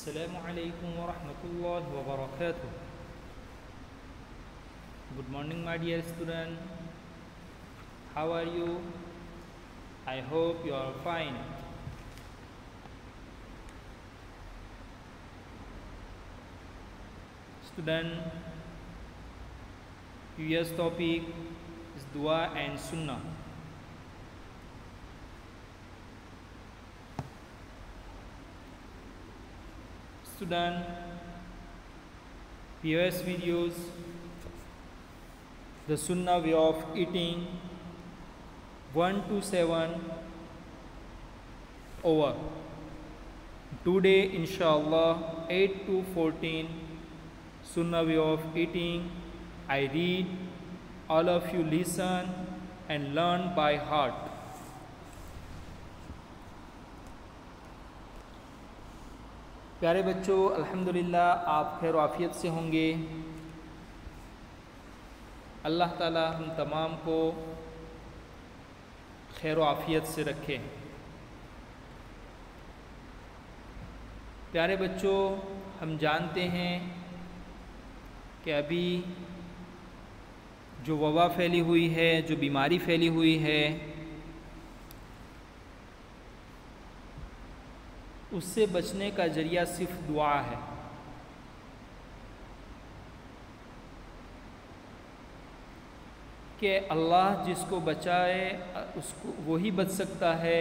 Assalamu alaikum wa rahmatullahi wa barakatuh. Good morning, my dear student. How are you? I hope you are fine. Student, previous topic is dua and sunnah. Student, previous videos, the sunnah way of eating 1 to 7 over. Today inshallah 8 to 14 sunnah way of eating. I read, all of you listen and learn by heart. प्यारे बच्चों, अल्हम्दुलिल्लाह आप खैर आफियत से होंगे। अल्लाह ताला हम तमाम को खैर आफियत से रखे। प्यारे बच्चों, हम जानते हैं कि अभी जो वबा फैली हुई है, जो बीमारी फैली हुई है, उससे बचने का जरिया सिर्फ दुआ है। कि अल्लाह जिसको बचाए उसको वही बच सकता है।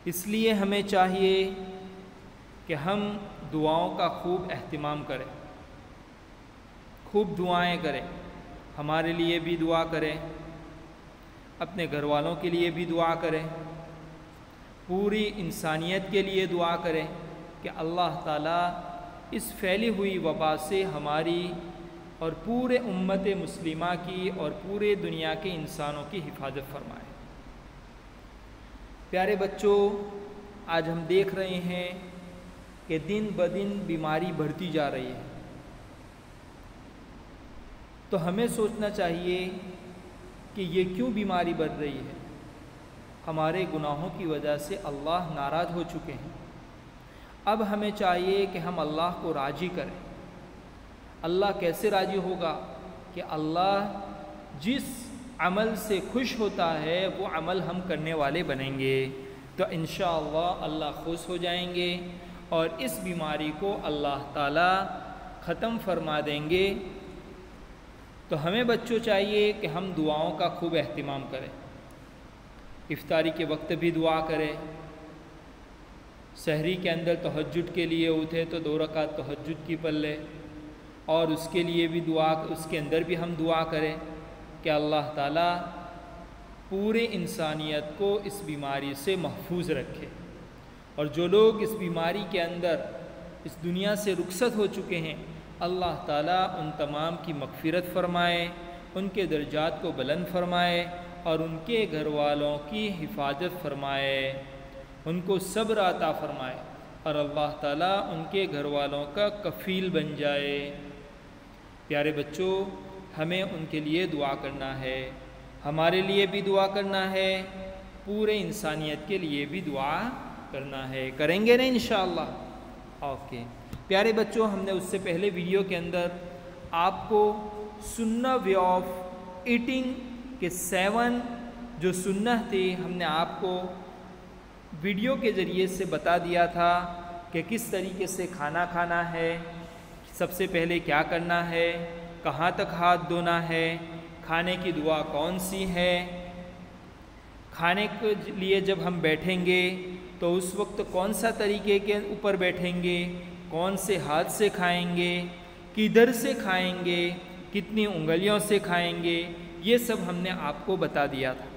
इसलिए हमें चाहिए कि हम दुआओं का खूब एहतिमाम करें, खूब दुआएं करें। हमारे लिए भी दुआ करें, अपने घर वालों के लिए भी दुआ करें, पूरी इंसानियत के लिए दुआ करें कि अल्लाह ताला इस फैली हुई वबा से हमारी और पूरे उम्मत मुस्लिमा की और पूरे दुनिया के इंसानों की हिफाजत फरमाए। प्यारे बच्चों, आज हम देख रहे हैं कि दिन ब दिन बीमारी बढ़ती जा रही है। तो हमें सोचना चाहिए कि ये क्यों बीमारी बढ़ रही है। हमारे गुनाहों की वजह से अल्लाह नाराज़ हो चुके हैं। अब हमें चाहिए कि हम अल्लाह को राज़ी करें। अल्लाह कैसे राज़ी होगा? कि अल्लाह जिस अमल से खुश होता है वो अमल हम करने वाले बनेंगे, तो इंशाअल्लाह अल्लाह खुश हो जाएंगे और इस बीमारी को अल्लाह ताला ख़त्म फरमा देंगे। तो हमें बच्चों चाहिए कि हम दुआओं का खूब एहतिमाम करें। इफ्तारी के वक्त भी दुआ करें। सहरी के अंदर तहज्जुद के लिए उठे तो 2 रकात तहज्जुद की पढ़ ले, और उसके लिए भी दुआ, उसके अंदर भी हम दुआ करें कि अल्लाह ताला पूरे इंसानियत को इस बीमारी से महफूज रखे। और जो लोग इस बीमारी के अंदर इस दुनिया से रुखसत हो चुके हैं, अल्लाह ताला उन तमाम की मग़फ़िरत फ़रमाए, उनके दर्जात को बुलंद फ़रमाए और उनके घर वालों की हिफाजत फरमाए, उनको सब्र अता फरमाए और अल्लाह ताला उनके घर वालों का कफ़ील बन जाए। प्यारे बच्चों, हमें उनके लिए दुआ करना है, हमारे लिए भी दुआ करना है, पूरे इंसानियत के लिए भी दुआ करना है। करेंगे ना इंशाअल्लाह? ओके। प्यारे बच्चों, हमने उससे पहले वीडियो के अंदर आपको सुन्नह वे ऑफ ईटिंग के 7 जो सुन्नह थे, हमने आपको वीडियो के ज़रिए से बता दिया था कि किस तरीके से खाना खाना है, सबसे पहले क्या करना है, कहाँ तक हाथ धोना है, खाने की दुआ कौन सी है, खाने के लिए जब हम बैठेंगे तो उस वक्त कौन सा तरीके के ऊपर बैठेंगे, कौन से हाथ से खाएंगे, किधर से खाएंगे, कितनी उंगलियों से खाएंगे, ये सब हमने आपको बता दिया था।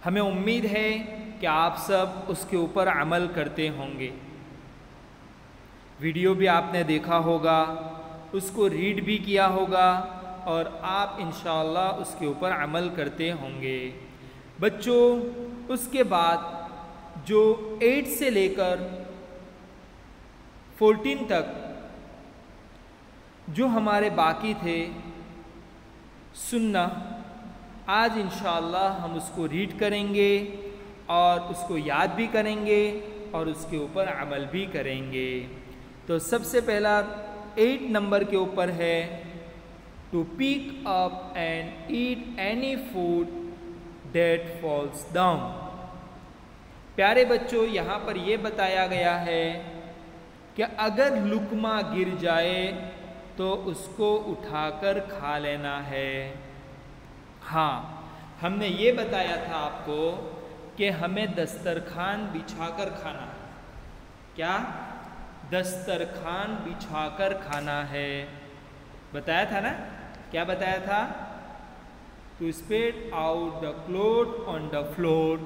हमें उम्मीद है कि आप सब उसके ऊपर अमल करते होंगे। वीडियो भी आपने देखा होगा, उसको रीड भी किया होगा और आप इंशाअल्लाह उसके ऊपर अमल करते होंगे। बच्चों, उसके बाद जो 8 से लेकर 14 तक जो हमारे बाकी थे सुन्नह, आज इंशाअल्लाह हम उसको रीड करेंगे और उसको याद भी करेंगे और उसके ऊपर अमल भी करेंगे। तो सबसे पहला 8 नंबर के ऊपर है to pick up and eat any food that falls down. प्यारे बच्चों, यहाँ पर यह बताया गया है कि अगर लुकमा गिर जाए तो उसको उठाकर खा लेना है। हाँ, हमने ये बताया था आपको कि हमें दस्तरखान बिछाकर खाना है। क्या? दस्तरखान बिछाकर खाना है। बताया था ना? क्या बताया था? To spread out the cloth on the floor,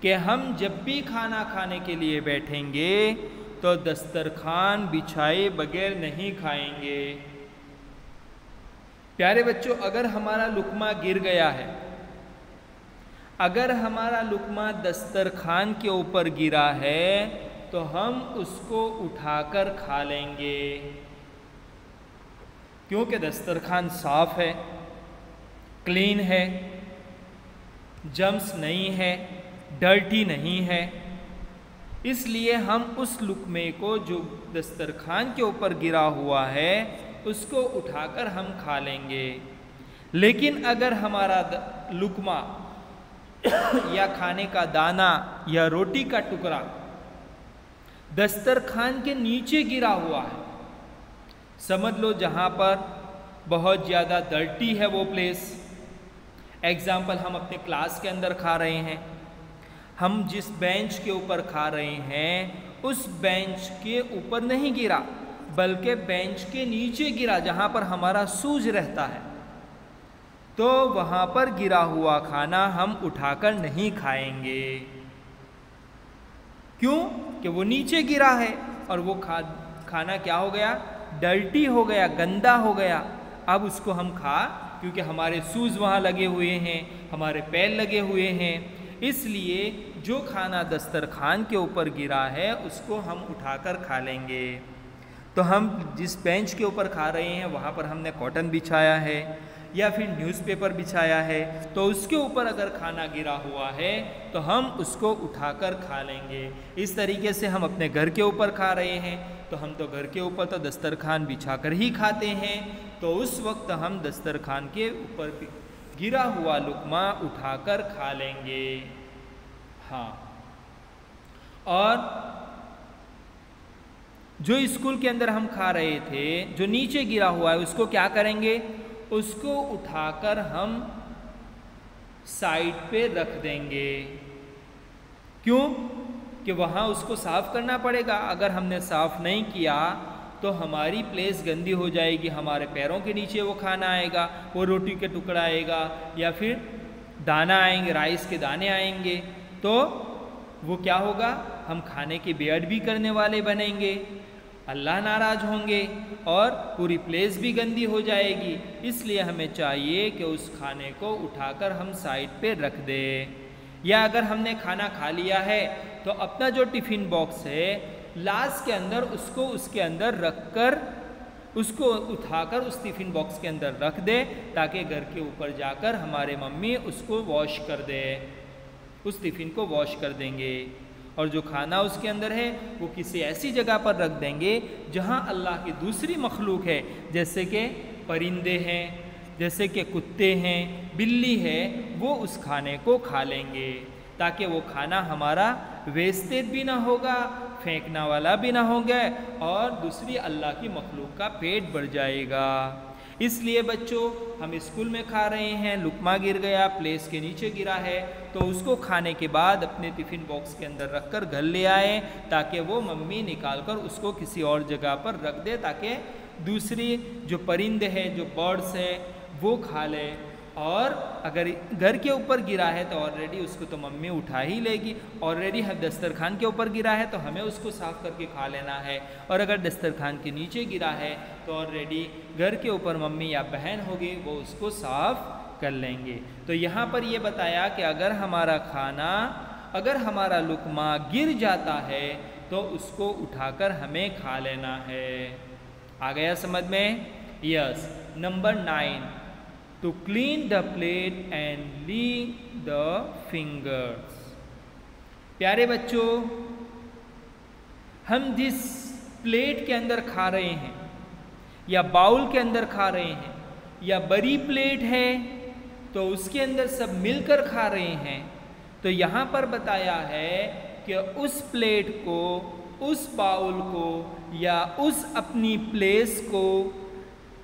कि हम जब भी खाना खाने के लिए बैठेंगे तो दस्तरखान बिछाए बगैर नहीं खाएंगे। प्यारे बच्चों, अगर हमारा लुकमा गिर गया है, अगर हमारा लुकमा दस्तरखान के ऊपर गिरा है तो हम उसको उठाकर खा लेंगे, क्योंकि दस्तरखान साफ है, क्लीन है, जम्स नहीं है, डर्टी नहीं है। इसलिए हम उस लुकमे को जो दस्तरखान के ऊपर गिरा हुआ है उसको उठाकर हम खा लेंगे। लेकिन अगर हमारा लुकमा या खाने का दाना या रोटी का टुकड़ा दस्तरखान के नीचे गिरा हुआ है, समझ लो जहाँ पर बहुत ज़्यादा डर्टी है वो प्लेस। एग्जाम्पल, हम अपने क्लास के अंदर खा रहे हैं, हम जिस बेंच के ऊपर खा रहे हैं उस बेंच के ऊपर नहीं गिरा बल्कि बेंच के नीचे गिरा, जहाँ पर हमारा शूज रहता है, तो वहाँ पर गिरा हुआ खाना हम उठाकर नहीं खाएंगे। क्यों? कि वो नीचे गिरा है और वो खाना क्या हो गया? डर्टी हो गया, गंदा हो गया। अब उसको हम क्योंकि हमारे शूज वहाँ लगे हुए हैं, हमारे पैर लगे हुए हैं, इसलिए जो खाना दस्तरखान के ऊपर गिरा है उसको हम उठाकर खा लेंगे। तो हम जिस बेंच के ऊपर खा रहे हैं वहाँ पर हमने कॉटन बिछाया है या फिर न्यूज़पेपर बिछाया है, तो उसके ऊपर अगर खाना गिरा हुआ है तो हम उसको उठाकर खा लेंगे। इस तरीके से हम अपने घर के ऊपर खा रहे हैं तो हम तो घर के ऊपर तो दस्तरखान बिछाकर ही खाते हैं, तो उस वक्त हम दस्तरखान के ऊपर गिरा हुआ लुकमा उठाकर खा लेंगे। हाँ, और जो स्कूल के अंदर हम खा रहे थे जो नीचे गिरा हुआ है उसको क्या करेंगे? उसको उठाकर हम साइड पे रख देंगे। क्यों? कि वहाँ उसको साफ करना पड़ेगा। अगर हमने साफ नहीं किया तो हमारी प्लेस गंदी हो जाएगी, हमारे पैरों के नीचे वो खाना आएगा, वो रोटी के टुकड़ा आएगा या फिर दाना आएंगे, राइस के दाने आएंगे, तो वो क्या होगा? हम खाने के बेअदबी करने वाले बनेंगे, अल्लाह नाराज़ होंगे और पूरी प्लेस भी गंदी हो जाएगी। इसलिए हमें चाहिए कि उस खाने को उठाकर हम साइड पे रख दें। या अगर हमने खाना खा लिया है तो अपना जो टिफ़िन बॉक्स है लास्ट के अंदर उसको उसके अंदर रखकर उसको उठाकर उस टिफ़िन बॉक्स के अंदर रख दे, ताकि घर के ऊपर जाकर हमारे मम्मी उसको वॉश कर दे, उस टिफ़िन को वॉश कर देंगे। और जो खाना उसके अंदर है वो किसी ऐसी जगह पर रख देंगे जहां अल्लाह की दूसरी मखलूक है, जैसे कि परिंदे हैं, जैसे कि कुत्ते हैं, बिल्ली है, वो उस खाने को खा लेंगे, ताकि वो खाना हमारा वेस्टेज भी ना होगा, फेंकना वाला भी ना होगा और दूसरी अल्लाह की मखलूक का पेट भर जाएगा। इसलिए बच्चों, हम स्कूल में खा रहे हैं, लुकमा गिर गया, प्लेस के नीचे गिरा है, तो उसको खाने के बाद अपने टिफ़िन बॉक्स के अंदर रखकर घर ले आए, ताकि वो मम्मी निकालकर उसको किसी और जगह पर रख दे, ताकि दूसरी जो परिंदे हैं, जो बर्ड्स हैं, वो खा ले। और अगर घर के ऊपर गिरा है तो ऑलरेडी उसको तो मम्मी उठा ही लेगी, ऑलरेडी दस्तरखान के ऊपर गिरा है तो हमें उसको साफ़ करके खा लेना है, और अगर दस्तरखान के नीचे गिरा है तो ऑलरेडी घर के ऊपर मम्मी या बहन होगी वो उसको साफ़ कर लेंगे। तो यहाँ पर ये बताया कि अगर हमारा खाना, अगर हमारा लुकमा गिर जाता है तो उसको उठाकर हमें खा लेना है। आ गया समझ में? Yes. Number 9, to clean the plate and leave the fingers। प्यारे बच्चों, हम जिस प्लेट के अंदर खा रहे हैं या बाउल के अंदर खा रहे हैं या बड़ी प्लेट है तो उसके अंदर सब मिलकर खा रहे हैं, तो यहाँ पर बताया है कि उस प्लेट को, उस बाउल को या उस अपनी प्लेस को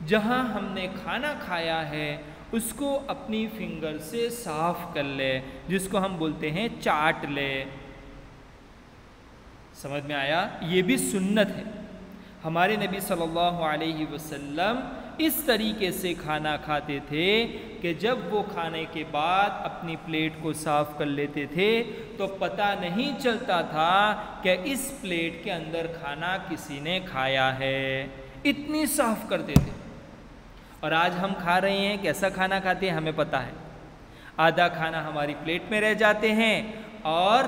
जहाँ हमने खाना खाया है उसको अपनी फिंगर से साफ कर ले, जिसको हम बोलते हैं चाट ले। समझ में आया? ये भी सुन्नत है। हमारे नबी सल्लल्लाहु अलैहि वसल्लम इस तरीके से खाना खाते थे कि जब वो खाने के बाद अपनी प्लेट को साफ कर लेते थे तो पता नहीं चलता था कि इस प्लेट के अंदर खाना किसी ने खाया है, इतनी साफ करते थे। और आज हम खा रहे हैं, कैसा खाना खाते हैं हमें पता है। आधा खाना हमारी प्लेट में रह जाते हैं और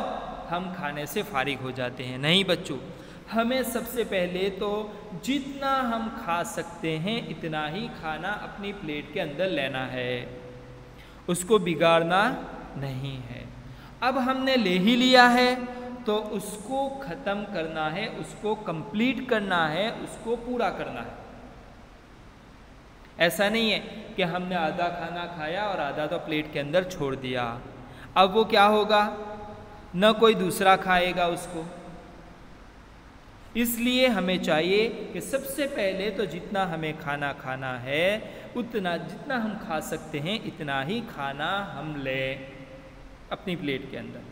हम खाने से फारिग हो जाते हैं। नहीं बच्चों, हमें सबसे पहले तो जितना हम खा सकते हैं इतना ही खाना अपनी प्लेट के अंदर लेना है, उसको बिगाड़ना नहीं है। अब हमने ले ही लिया है तो उसको ख़त्म करना है, उसको कंप्लीट करना है, उसको पूरा करना है। ऐसा नहीं है कि हमने आधा खाना खाया और आधा तो प्लेट के अंदर छोड़ दिया, अब वो क्या होगा, न कोई दूसरा खाएगा उसको। इसलिए हमें चाहिए कि सबसे पहले तो जितना हमें खाना खाना है उतना, जितना हम खा सकते हैं इतना ही खाना हम लें अपनी प्लेट के अंदर,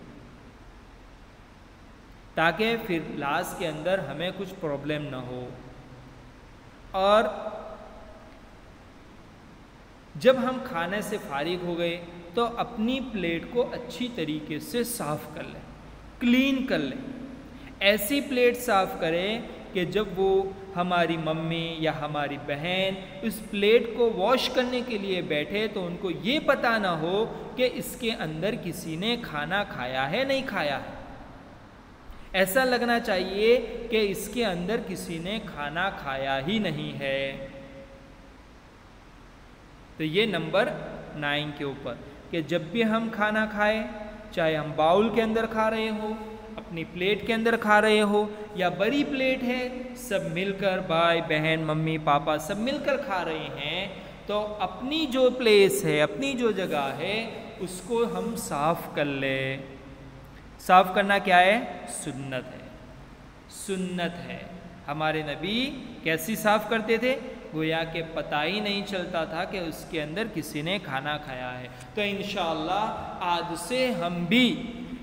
ताकि फिर लास्ट के अंदर हमें कुछ प्रॉब्लम ना हो। और जब हम खाने से फारिग हो गए तो अपनी प्लेट को अच्छी तरीके से साफ़ कर लें, क्लीन कर लें। ऐसी प्लेट साफ़ करें कि जब वो हमारी मम्मी या हमारी बहन उस प्लेट को वॉश करने के लिए बैठे तो उनको ये पता ना हो कि इसके अंदर किसी ने खाना खाया है, नहीं खाया है। ऐसा लगना चाहिए कि इसके अंदर किसी ने खाना खाया ही नहीं है। तो ये नंबर 9 के ऊपर कि जब भी हम खाना खाएं, चाहे हम बाउल के अंदर खा रहे हो, अपनी प्लेट के अंदर खा रहे हो या बड़ी प्लेट है, सब मिलकर भाई बहन मम्मी पापा सब मिलकर खा रहे हैं, तो अपनी जो प्लेस है, अपनी जो जगह है उसको हम साफ कर ले। साफ करना क्या है? सुन्नत है, सुन्नत है। हमारे नबी कैसी साफ करते थे? गोया के पता ही नहीं चलता था कि उसके अंदर किसी ने खाना खाया है। तो इंशाअल्लाह आज से हम भी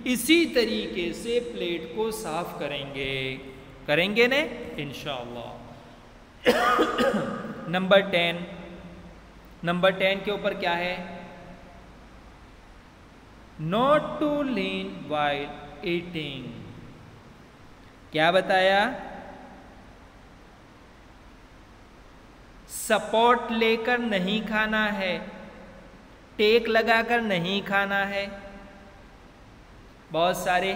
इसी तरीके से प्लेट को साफ करेंगे, करेंगे ने इंशाअल्लाह। नंबर 10, नंबर 10 के ऊपर क्या है? Not to lean while eating. क्या बताया? सपोर्ट लेकर नहीं खाना है, टेक लगाकर नहीं खाना है। बहुत सारे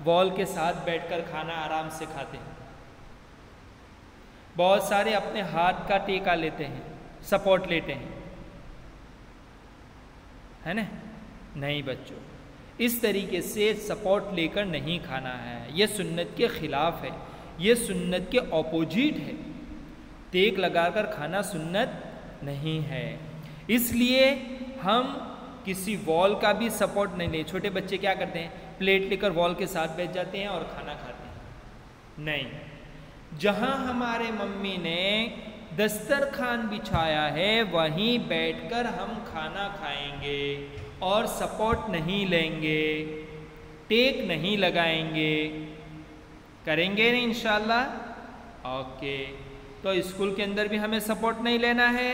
वॉल के साथ बैठकर खाना आराम से खाते हैं, बहुत सारे अपने हाथ का टेका लेते हैं, सपोर्ट लेते हैं, है ना? नहीं बच्चों, इस तरीके से सपोर्ट लेकर नहीं खाना है, ये सुन्नत के खिलाफ है, ये सुन्नत के ऑपोजिट है। टेक लगाकर खाना सुन्नत नहीं है। इसलिए हम किसी वॉल का भी सपोर्ट नहीं लें। छोटे बच्चे क्या करते हैं? प्लेट लेकर वॉल के साथ बैठ जाते हैं और खाना खाते हैं। नहीं, जहाँ हमारे मम्मी ने दस्तरखान बिछाया है वहीं बैठकर हम खाना खाएंगे और सपोर्ट नहीं लेंगे, टेक नहीं लगाएंगे। करेंगे नहीं इंशाल्लाह? ओके। तो स्कूल के अंदर भी हमें सपोर्ट नहीं लेना है,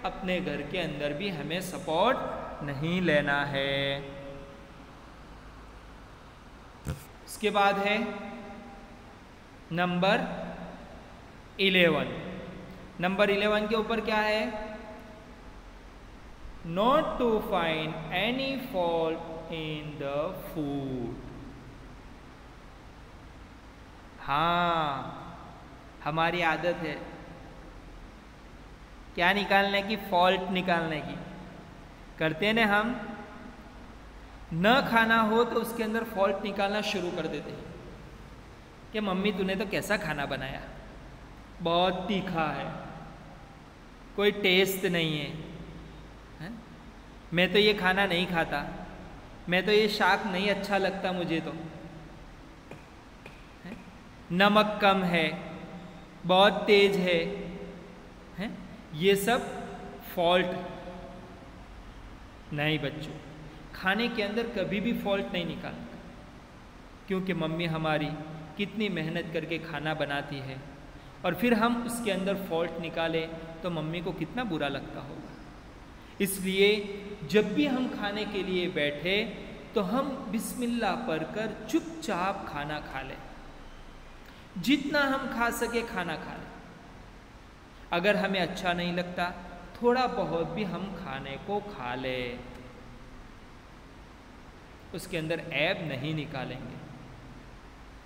अपने घर के अंदर भी हमें सपोर्ट नहीं लेना है। इसके बाद है नंबर 11। नंबर 11 के ऊपर क्या है? Not to find any fault in the food. हाँ, हमारी आदत है क्या निकालने की? फॉल्ट निकालने की। करते ना हम, न खाना हो तो उसके अंदर फॉल्ट निकालना शुरू कर देते हैं। कि मम्मी तूने तो कैसा खाना बनाया, बहुत तीखा है, कोई टेस्ट नहीं है, मैं तो ये खाना नहीं खाता, मैं तो ये शाक नहीं अच्छा लगता मुझे तो, नमक कम है, बहुत तेज है, ये सब फॉल्ट नहीं बच्चों। खाने के अंदर कभी भी फॉल्ट नहीं निकालना, क्योंकि मम्मी हमारी कितनी मेहनत करके खाना बनाती है और फिर हम उसके अंदर फॉल्ट निकालें तो मम्मी को कितना बुरा लगता होगा। इसलिए जब भी हम खाने के लिए बैठे तो हम बिस्मिल्लाह पढ़कर चुपचाप खाना खा लें, जितना हम खा सके खाना खा लें। अगर हमें अच्छा नहीं लगता थोड़ा बहुत भी हम खाने को खा लें, उसके अंदर ऐब नहीं निकालेंगे,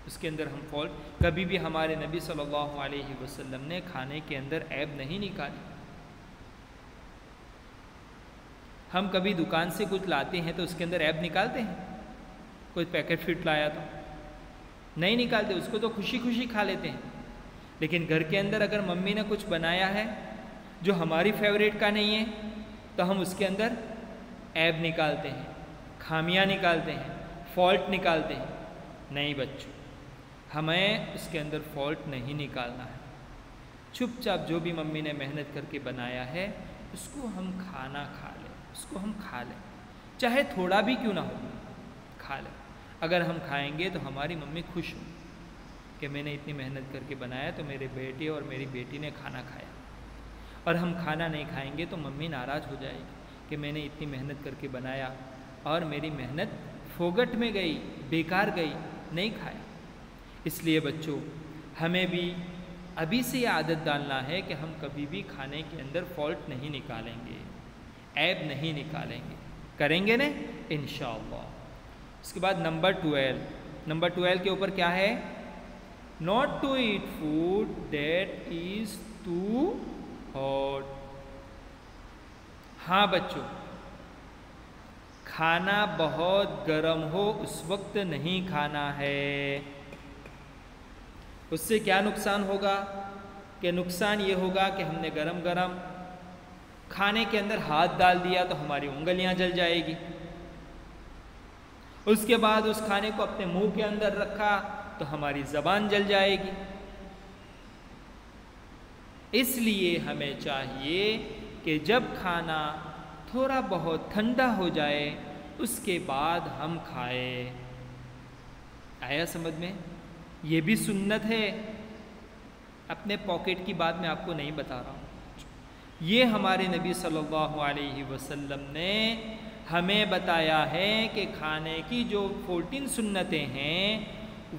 उसके अंदर हम फॉल्ट कभी भी, हमारे नबी सल्लल्लाहु अलैहि वसल्लम ने खाने के अंदर ऐब नहीं निकाली। हम कभी दुकान से कुछ लाते हैं तो उसके अंदर ऐब निकालते हैं? कोई पैकेट फिट लाया तो नहीं निकालते, उसको तो खुशी खुशी खा लेते हैं। लेकिन घर के अंदर अगर मम्मी ने कुछ बनाया है जो हमारी फेवरेट का नहीं है तो हम उसके अंदर ऐब निकालते हैं, खामियां निकालते हैं, फॉल्ट निकालते हैं। नहीं बच्चों, हमें उसके अंदर फॉल्ट नहीं निकालना है। चुपचाप जो भी मम्मी ने मेहनत करके बनाया है उसको हम खाना खा लें, उसको हम खा लें, चाहे थोड़ा भी क्यों ना हो, खा लें। अगर हम खाएंगे तो हमारी मम्मी खुश हो कि मैंने इतनी मेहनत करके बनाया तो मेरे बेटे और मेरी बेटी ने खाना खाया। और हम खाना नहीं खाएंगे तो मम्मी नाराज़ हो जाएगी कि मैंने इतनी मेहनत करके बनाया और मेरी मेहनत फोगट में गई, बेकार गई, नहीं खाया। इसलिए बच्चों, हमें भी अभी से ये आदत डालना है कि हम कभी भी खाने के अंदर फॉल्ट नहीं निकालेंगे, ऐब नहीं निकालेंगे। करेंगे ना इंशाअल्लाह। उसके बाद नंबर 12 के ऊपर क्या है? Not to eat food that is too hot. हाँ बच्चों, खाना बहुत गर्म हो उस वक्त नहीं खाना है। उससे क्या नुकसान होगा? कि नुकसान ये होगा कि हमने गरम गरम खाने के अंदर हाथ डाल दिया तो हमारी उंगलियां जल जाएगी। उसके बाद उस खाने को अपने मुंह के अंदर रखा तो हमारी ज़बान जल जाएगी। इसलिए हमें चाहिए कि जब खाना थोड़ा बहुत ठंडा हो जाए उसके बाद हम खाएं। आया समझ में? ये भी सुन्नत है, अपने पॉकेट की बात मैं आपको नहीं बता रहा हूँ। ये हमारे नबी सल्लल्लाहु अलैहि वसल्लम ने हमें बताया है कि खाने की जो 14 सुन्नतें हैं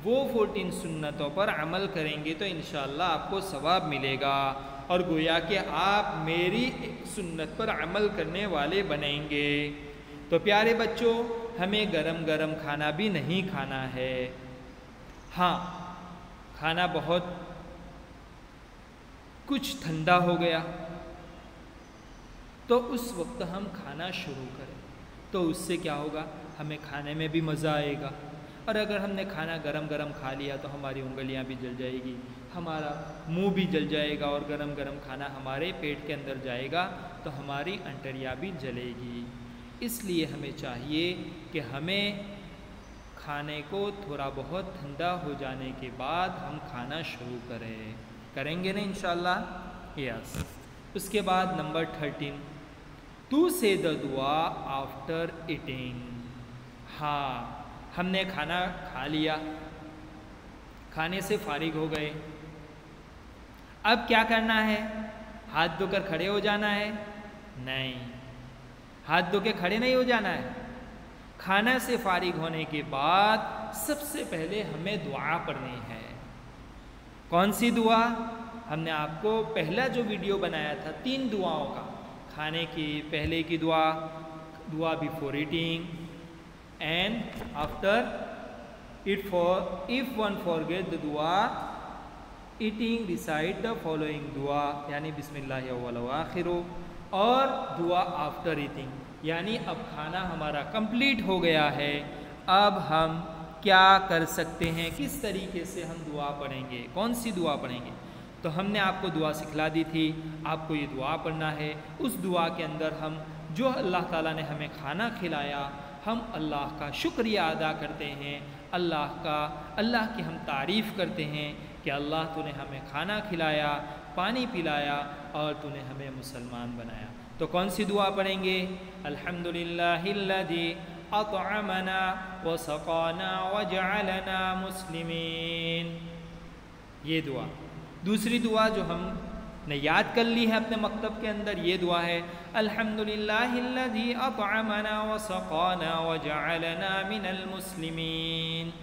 वो 14 सुन्नतों पर अमल करेंगे तो इंशाअल्लाह आपको सवाब मिलेगा और गोया कि आप मेरी सुन्नत पर अमल करने वाले बनेंगे। तो प्यारे बच्चों, हमें गरम गरम खाना भी नहीं खाना है। हाँ, खाना बहुत कुछ ठंडा हो गया तो उस वक्त हम खाना शुरू करें तो उससे क्या होगा? हमें खाने में भी मज़ा आएगा। और अगर हमने खाना गरम गरम खा लिया तो हमारी उंगलियां भी जल जाएगी, हमारा मुंह भी जल जाएगा और गरम गरम खाना हमारे पेट के अंदर जाएगा तो हमारी अंतड़ियाँ भी जलेगी। इसलिए हमें चाहिए कि हमें खाने को थोड़ा बहुत ठंडा हो जाने के बाद हम खाना शुरू करें। करेंगे ना इंशाअल्लाह? यस। उसके बाद नंबर 13, टू से द दुआ आफ्टर ईटिंग। हाँ, हमने खाना खा लिया, खाने से फारिग हो गए, अब क्या करना है? हाथ धोकर खड़े हो जाना है? नहीं, हाथ धो के खड़े नहीं हो जाना है। खाना से फारिग होने के बाद सबसे पहले हमें दुआ पढ़नी है। कौन सी दुआ? हमने आपको पहला जो वीडियो बनाया था 3 दुआओं का, खाने की पहले की दुआ, दुआ before eating and after it, for if one forget the दुआ ईटिंग रिसाइट द फॉलोइंग दुआ, यानी बिस्मिल्लाह अव्वल व आखिर, और दुआ आफ्टर ईटिंग, यानी अब खाना हमारा कंप्लीट हो गया है, अब हम क्या कर सकते हैं, किस तरीके से हम दुआ पढ़ेंगे, कौन सी दुआ पढ़ेंगे। तो हमने आपको दुआ सिखला दी थी, आपको ये दुआ पढ़ना है। उस दुआ के अंदर हम जो अल्लाह ताला ने हमें खाना खिलाया, हम अल्लाह का शुक्रिया अदा करते हैं, अल्लाह की हम तारीफ़ करते हैं कि अल्लाह तूने हमें खाना खिलाया, पानी पिलाया और तूने हमें मुसलमान बनाया। तो कौन सी दुआ पढ़ेंगे? अल्हम्दुलिल्लाहिल्लज़ी अतअमना व सक़ाना व जअलना मुस्लिमीन, ये दुआ। दूसरी दुआ जो हमने याद कर ली है अपने मकतब के अंदर, ये दुआ है अल्हम्दुलिल्लाहिल्लज़ी अतअमना व सक़ाना व जअलना मिनल मुस्लिमीन।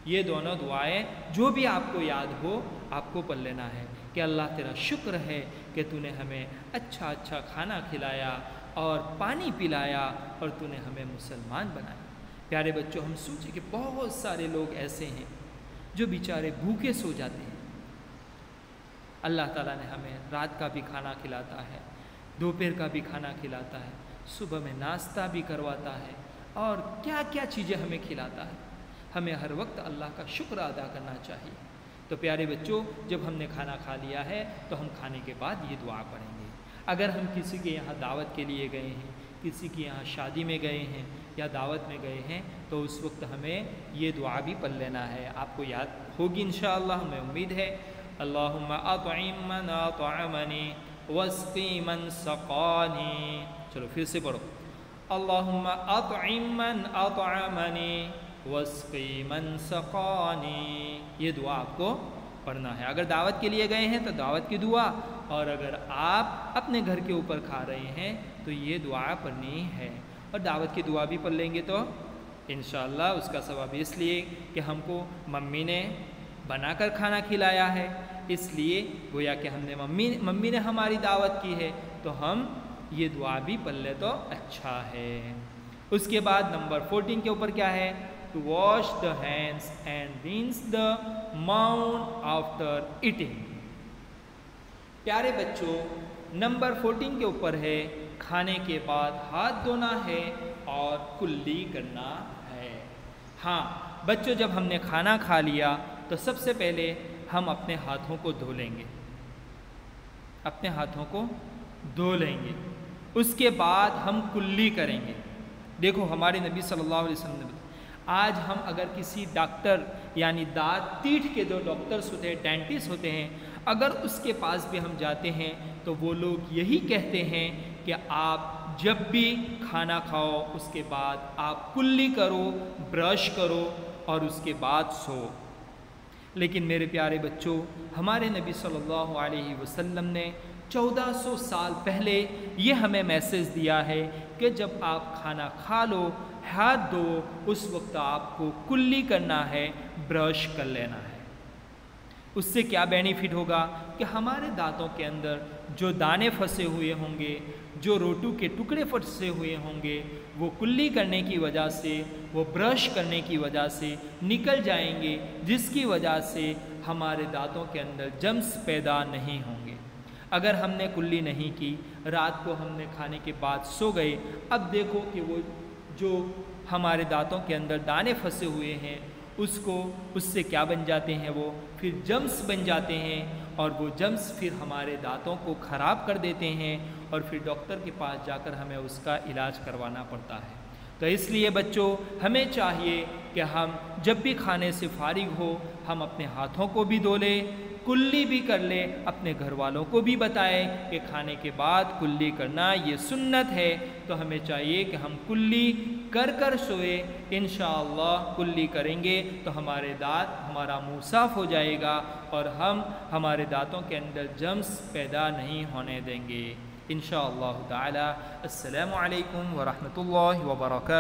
ये दोनों दुआएं जो भी आपको याद हो आपको पढ़ लेना है कि अल्लाह तेरा शुक्र है कि तूने हमें अच्छा अच्छा खाना खिलाया और पानी पिलाया और तूने हमें मुसलमान बनाया। प्यारे बच्चों, हम सोचें कि बहुत सारे लोग ऐसे हैं जो बेचारे भूखे सो जाते हैं। अल्लाह ताला ने हमें रात का भी खाना खिलाता है, दोपहर का भी खाना खिलाता है, सुबह में नाश्ता भी करवाता है और क्या क्या चीज़ें हमें खिलाता है। हमें हर वक्त अल्लाह का शुक्र अदा करना चाहिए। तो प्यारे बच्चों, जब हमने खाना खा लिया है तो हम खाने के बाद ये दुआ पढ़ेंगे। अगर हम किसी के यहाँ दावत के लिए गए हैं, किसी के यहाँ शादी में गए हैं या दावत में गए हैं, तो उस वक्त हमें ये दुआ भी पढ़ लेना है। आपको याद होगी इंशाअल्लाह, हमें उम्मीद है। अल्लाहुम्मा अतइम मन अतअमनी वस्क़ी मन सक़ानी। चलो फिर से पढ़ो, अल्लाहुम्मा अतइम मन अतअमनी वस्क़ी मन सक़ानी। ये दुआ आपको पढ़ना है। अगर दावत के लिए गए हैं तो दावत की दुआ, और अगर आप अपने घर के ऊपर खा रहे हैं तो ये दुआ पढ़नी है। और दावत की दुआ भी पढ़ लेंगे तो इंशाअल्लाह उसका सवाब इसलिए कि हमको मम्मी ने बनाकर खाना खिलाया है, इसलिए गोया कि हमने मम्मी ने हमारी दावत की है तो हम ये दुआ भी पढ़ ले तो अच्छा है। उसके बाद नंबर 14 के ऊपर क्या है? To wash the hands and rinse the mouth after eating. प्यारे बच्चों, नंबर 14 के ऊपर है खाने के बाद हाथ धोना है और कुल्ली करना है। हाँ बच्चों, जब हमने खाना खा लिया तो सबसे पहले हम अपने हाथों को धो लेंगे, अपने हाथों को धो लेंगे। उसके बाद हम कुल्ली करेंगे। देखो हमारे नबी सल्लल्लाहु अलैहि वसल्लम ने, आज हम अगर किसी डॉक्टर यानी दांत पीठ के जो डॉक्टर्स होते हैं, डेंटिस्ट होते हैं, अगर उसके पास भी हम जाते हैं तो वो लोग यही कहते हैं कि आप जब भी खाना खाओ उसके बाद आप कुल्ली करो, ब्रश करो और उसके बाद सो। लेकिन मेरे प्यारे बच्चों, हमारे नबी सल्लल्लाहु अलैहि वसल्लम ने 1400 साल पहले ये हमें मैसेज दिया है कि जब आप खाना खा लो, हाथ धो, उस वक्त आपको कुल्ली करना है, ब्रश कर लेना है। उससे क्या बेनिफिट होगा कि हमारे दांतों के अंदर जो दाने फंसे हुए होंगे, जो रोटू के टुकड़े फंसे हुए होंगे, वो कुल्ली करने की वजह से, वो ब्रश करने की वजह से निकल जाएंगे, जिसकी वजह से हमारे दांतों के अंदर जम्स पैदा नहीं होंगे। अगर हमने कुल्ली नहीं की, रात को हमने खाने के बाद सो गए, अब देखो कि वो जो हमारे दांतों के अंदर दाने फंसे हुए हैं उससे क्या बन जाते हैं, वो फिर जम्स बन जाते हैं और वो जम्स फिर हमारे दांतों को ख़राब कर देते हैं और फिर डॉक्टर के पास जाकर हमें उसका इलाज करवाना पड़ता है। तो इसलिए बच्चों, हमें चाहिए कि हम जब भी खाने से फारिग हो हम अपने हाथों को भी धो लें, कुल्ली भी कर ले, अपने घर वालों को भी बताएं कि खाने के बाद कुल्ली करना ये सुन्नत है। तो हमें चाहिए कि हम कुल्ली कर कर सोए। इंशाअल्लाह कुल्ली करेंगे तो हमारे दांत, हमारा मुंह साफ़ हो जाएगा और हम हमारे दांतों के अंदर जम्स पैदा नहीं होने देंगे इंशाअल्लाह ताला। अस्सलामु अलैकुम व रहमतुल्लाहि व बरकातहू।